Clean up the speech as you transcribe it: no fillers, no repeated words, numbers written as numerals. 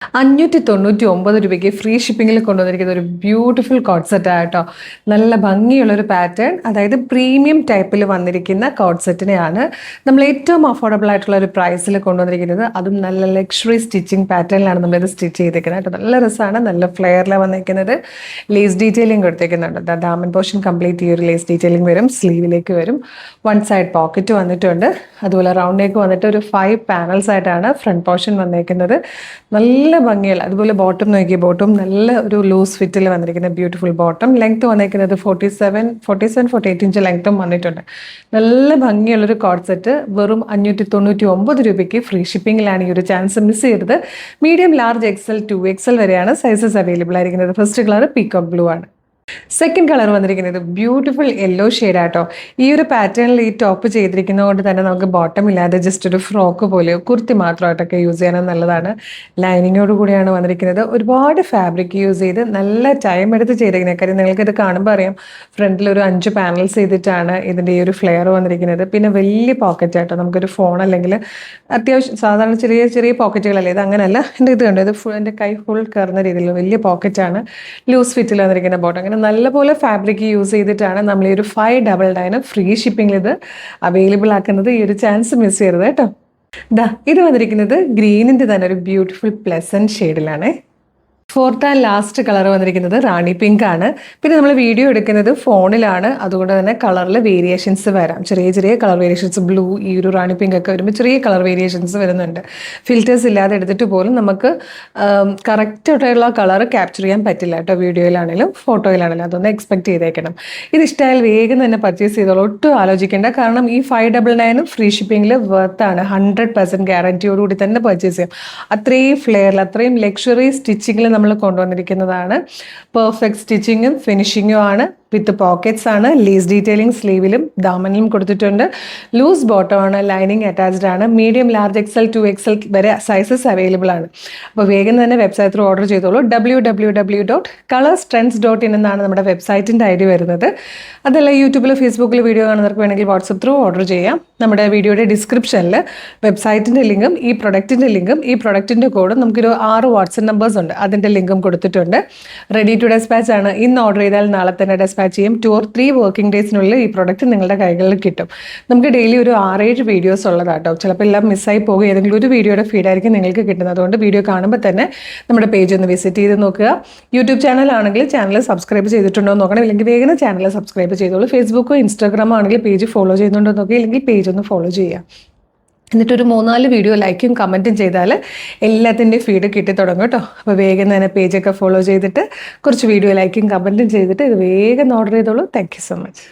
₹599 free ഷിപ്പിങ്ങിൽ കൊണ്ടുവന്നിരിക്കുന്ന ഒരു beautiful code set ആയിട്ടോ. നല്ല ഭംഗിയുള്ളൊരു പാറ്റേൺ, അതായത് പ്രീമിയം ടൈപ്പിൽ വന്നിരിക്കുന്ന കോഡ് സെറ്റിനെയാണ് നമ്മൾ ഏറ്റവും അഫോർഡബിൾ ആയിട്ടുള്ള ഒരു പ്രൈസിൽ കൊണ്ടുവന്നിരിക്കുന്നത്. അതും നല്ല ലക്ഷറി സ്റ്റിച്ചിങ് പാറ്റേണിലാണ് നമ്മളിത് സ്റ്റിച്ച് ചെയ്തിരിക്കുന്നത് കേട്ടോ. നല്ല രസമാണ്, നല്ല ഫ്ലെയറിലാണ് വന്നിരിക്കുന്നത്. ലേസ് ഡീറ്റെയിലിംഗ് കൊടുത്തേക്കുന്നുണ്ട്. ദാമൻ പോർഷൻ കംപ്ലീറ്റ് ഈ ഒരു ലേസ് ഡീറ്റെയിലിംഗ് വരും, സ്ലീവിലേക്ക് വരും. വൺ സൈഡ് പോക്കറ്റ് വന്നിട്ടുണ്ട്. അതുപോലെ റൗണ്ട് നെക്ക് വന്നിട്ട് ഒരു 5 പാനൽസ് ആയിട്ടാണ് ഫ്രണ്ട് പോർഷൻ വന്നിരിക്കുന്നത്. നല്ല ഭംഗിയുള്ള, അതുപോലെ ബോട്ടം നോക്കിയ ബോട്ടം നല്ല ഒരു ലൂസ് ഫിറ്റിൽ വന്നിരിക്കുന്ന ബ്യൂട്ടിഫുൾ ബോട്ടം. ലെങ്ത് വന്നിരിക്കുന്നത് 47-48 ഇഞ്ച് ലെങ്ത്തും വന്നിട്ടുണ്ട്. നല്ല ഭംഗിയുള്ളൊരു കോഡ് സെറ്റ് വെറും ₹599 ഫ്രീ ഷിപ്പിങ്ങിലാണ്. ഈ ഒരു ചാൻസ് മിസ് ചെയ്തത്. മീഡിയം, ലാർജ്, XL, 2XL വരെയാണ് സൈസസ് അവൈലബിൾ ആയിരിക്കുന്നത്. ഫസ്റ്റ് കളർ പീകോക്ക് ബ്ലൂ ആണ്. സെക്കൻഡ് കളർ വന്നിരിക്കുന്നത് ബ്യൂട്ടിഫുൾ യെല്ലോ ഷെയ്ഡാട്ടോ. ഈ ഒരു പാറ്റേണിൽ ഈ ടോപ്പ് ചെയ്തിരിക്കുന്നതുകൊണ്ട് തന്നെ നമുക്ക് ബോട്ടം ഇല്ലാതെ ജസ്റ്റ് ഒരു ഫ്രോക്ക് പോലെ കുർത്തി മാത്രമായിട്ടൊക്കെ യൂസ് ചെയ്യാനും നല്ലതാണ്. ലൈനിങ്ങോട് കൂടിയാണ് വന്നിരിക്കുന്നത്. ഒരുപാട് ഫാബ്രിക് യൂസ് ചെയ്ത് നല്ല ടൈം എടുത്ത് ചെയ്തിരിക്കുന്നത്. കാര്യം നിങ്ങൾക്കിത് കാണുമ്പോൾ അറിയാം, ഫ്രണ്ടിൽ ഒരു 5 പാനൽസ് ചെയ്തിട്ടാണ് ഇതിൻ്റെ ഈ ഒരു ഫ്ലെയർ വന്നിരിക്കുന്നത്. പിന്നെ വലിയ പോക്കറ്റ് ആട്ടോ. നമുക്കൊരു ഫോൺ അല്ലെങ്കിൽ അത്യാവശ്യം സാധാരണ ചെറിയ ചെറിയ പോക്കറ്റുകളല്ലേ, ഇത് അങ്ങനെയല്ല. എൻ്റെ ഇത് കണ്ടോ, ഇത് എൻ്റെ കൈ ഫുൾ കയറുന്ന രീതിയിൽ വലിയ പോക്കറ്റാണ്. ലൂസ് ഫിറ്റിൽ വന്നിരിക്കുന്ന ബോട്ടം. അങ്ങനെ നല്ലപോലെ ഫാബ്രിക് യൂസ് ചെയ്തിട്ടാണ് നമ്മൾ ഈ ഒരു 599 ഫ്രീ ഷിപ്പിങ്ങിൽ ഇത് അവൈലബിൾ ആക്കുന്നത്. ഈ ഒരു ചാൻസ് മിസ് ചെയ്യരുത് കേട്ടോ. ഇത് വന്നിരിക്കുന്നത് ഗ്രീനിൻ്റെ തന്നെ ഒരു ബ്യൂട്ടിഫുൾ പ്ലസന്റ് ഷെയ്ഡിലാണ്. ഫോർത്ത് ആൻഡ് ലാസ്റ്റ് കളർ വന്നിരിക്കുന്നത് റാണി പിങ്ക് ആണ്. പിന്നെ നമ്മൾ വീഡിയോ എടുക്കുന്നത് ഫോണിലാണ്, അതുകൊണ്ട് തന്നെ കളറിൽ വേരിയേഷൻസ് വരാം. ചെറിയ ചെറിയ കളർ വേരിയേഷൻസ്, ബ്ലൂ, ഈ ഒരു റാണി പിങ്ക് ഒക്കെ വരുമ്പോൾ ചെറിയ കളർ വേരിയേഷൻസ് വരുന്നുണ്ട്. ഫിൽറ്റേഴ്സ് ഇല്ലാതെ എടുത്തിട്ട് പോലും നമുക്ക് കറക്റ്റായിട്ടുള്ള കളർ ക്യാപ്ചർ ചെയ്യാൻ പറ്റില്ല കേട്ടോ, വീഡിയോയിലാണെങ്കിലും ഫോട്ടോയിലാണെങ്കിലും. അതൊന്ന് എക്സ്പെക്ട് ചെയ്തേക്കണം. ഇത് ഇഷ്ടമായാൽ വേഗം തന്നെ പർച്ചേസ് ചെയ്തോളൂ, ഒട്ടും ആലോചിക്കേണ്ട. കാരണം ഈ 599 ഫ്രീ ഷിപ്പിങ്ങിൽ വർത്താണ്. 100% ഗ്യാരൻറ്റിയോടുകൂടി തന്നെ പർച്ചേസ് ചെയ്യാം. അത്രയും ഫ്ലെയറിൽ, അത്രയും ലക്ഷറി സ്റ്റിച്ചിങ്ങിൽ നമ്മൾ കൊണ്ടുവന്നിരിക്കുന്നതാണ്. പെർഫെക്റ്റ് സ്റ്റിച്ചിങ്ങും ഫിനിഷിങ്ങും ആണ്. വിത്ത് പോക്കറ്റ്സ് ആണ്. ലേസ് ഡീറ്റെയിലിംഗ് സ്ലീവിലും ദാമനിലും കൊടുത്തിട്ടുണ്ട്. ലൂസ് ബോട്ടം ആണ്. ലൈനിങ് അറ്റാച്ച്ഡ് ആണ്. മീഡിയം, ലാർജ്, XL, 2XL വരെ സൈസസ് അവൈലബിൾ ആണ്. അപ്പോൾ വേഗം തന്നെ വെബ്സൈറ്റ് ത്രൂ ഓർഡർ ചെയ്തോളൂ. www.colorstrends.in എന്നാണ് നമ്മുടെ വെബ്സൈറ്റിൻ്റെ ID വരുന്നത്. അതല്ല യൂട്യൂബിൽ ഫേസ്ബുക്കിൽ വീഡിയോ കാണുന്നവർക്ക് വേണമെങ്കിൽ വാട്സപ്പ് ത്രൂ ഓർഡർ ചെയ്യാം. നമ്മുടെ വീഡിയോയുടെ ഡിസ്ക്രിപ്ഷനിൽ വെബ്സൈറ്റിൻ്റെ ലിങ്കും ഈ പ്രൊഡക്റ്റിൻ്റെ ലിങ്കും ഈ പ്രൊഡക്റ്റിൻ്റെ കോഡും നമുക്കൊരു 6 വാട്സപ്പ് നമ്പേഴ്സ് ഉണ്ട്, അതിൻ്റെ ലിങ്കും കൊടുത്തിട്ടുണ്ട്. റെഡി ടു ഡെസ്പാച്ച് ആണ്. ഇന്ന് ഓർഡർ ചെയ്താൽ നാളെ തന്നെ ഡെസ്പാച്ച് ചെയ്യും. 2 or 3 വർക്കിംഗ് ഡേയ്സിനുള്ളിൽ ഈ പ്രോഡക്റ്റ് നിങ്ങളുടെ കൈകളിൽ കിട്ടും. നമുക്ക് ഡെയിലി ഒരു 6-7 വീഡിയോസ് ഉള്ളതാട്ടോ. ചിലപ്പോൾ എല്ലാം മിസ്സായി പോകും. ഏതെങ്കിലും ഒരു വീഡിയോയുടെ ഫീഡായിരിക്കും നിങ്ങൾക്ക് കിട്ടുന്നത്. അതുകൊണ്ട് വീഡിയോ കാണുമ്പോൾ തന്നെ നമ്മുടെ പേജ് ഒന്ന് വിസിറ്റ് ചെയ്ത് നോക്കുക. യൂട്യൂബ് ചാനലാണെങ്കിൽ ചാനൽ സബ്സ്ക്രൈബ് ചെയ്തിട്ടുണ്ടോ എന്ന് നോക്കണം. ഇല്ലെങ്കിൽ വേഗം ചാനൽ സബ്സ്ക്രൈബ് ചെയ്തോളൂ. ഫേസ്ബുക്കോ ഇൻസ്റ്റാഗ്രാമോ ആണെങ്കിൽ പേജ് ഫോളോ ചെയ്യുന്നുണ്ടോ നോക്കുക. ഇല്ലെങ്കിൽ പേജ് ഒന്ന് ഫോളോ ചെയ്യുക. എന്നിട്ടൊരു 3-4 വീഡിയോ ലൈക്കും കമൻറ്റും ചെയ്താൽ എല്ലാത്തിൻ്റെയും ഫീഡ് കിട്ടി തുടങ്ങും കേട്ടോ. അപ്പോൾ വേഗം തന്നെ പേജൊക്കെ ഫോളോ ചെയ്തിട്ട് കുറച്ച് വീഡിയോ ലൈക്കും കമൻറ്റും ചെയ്തിട്ട് ഇത് വേഗം ഓർഡർ ചെയ്തോളൂ. Thank you so much.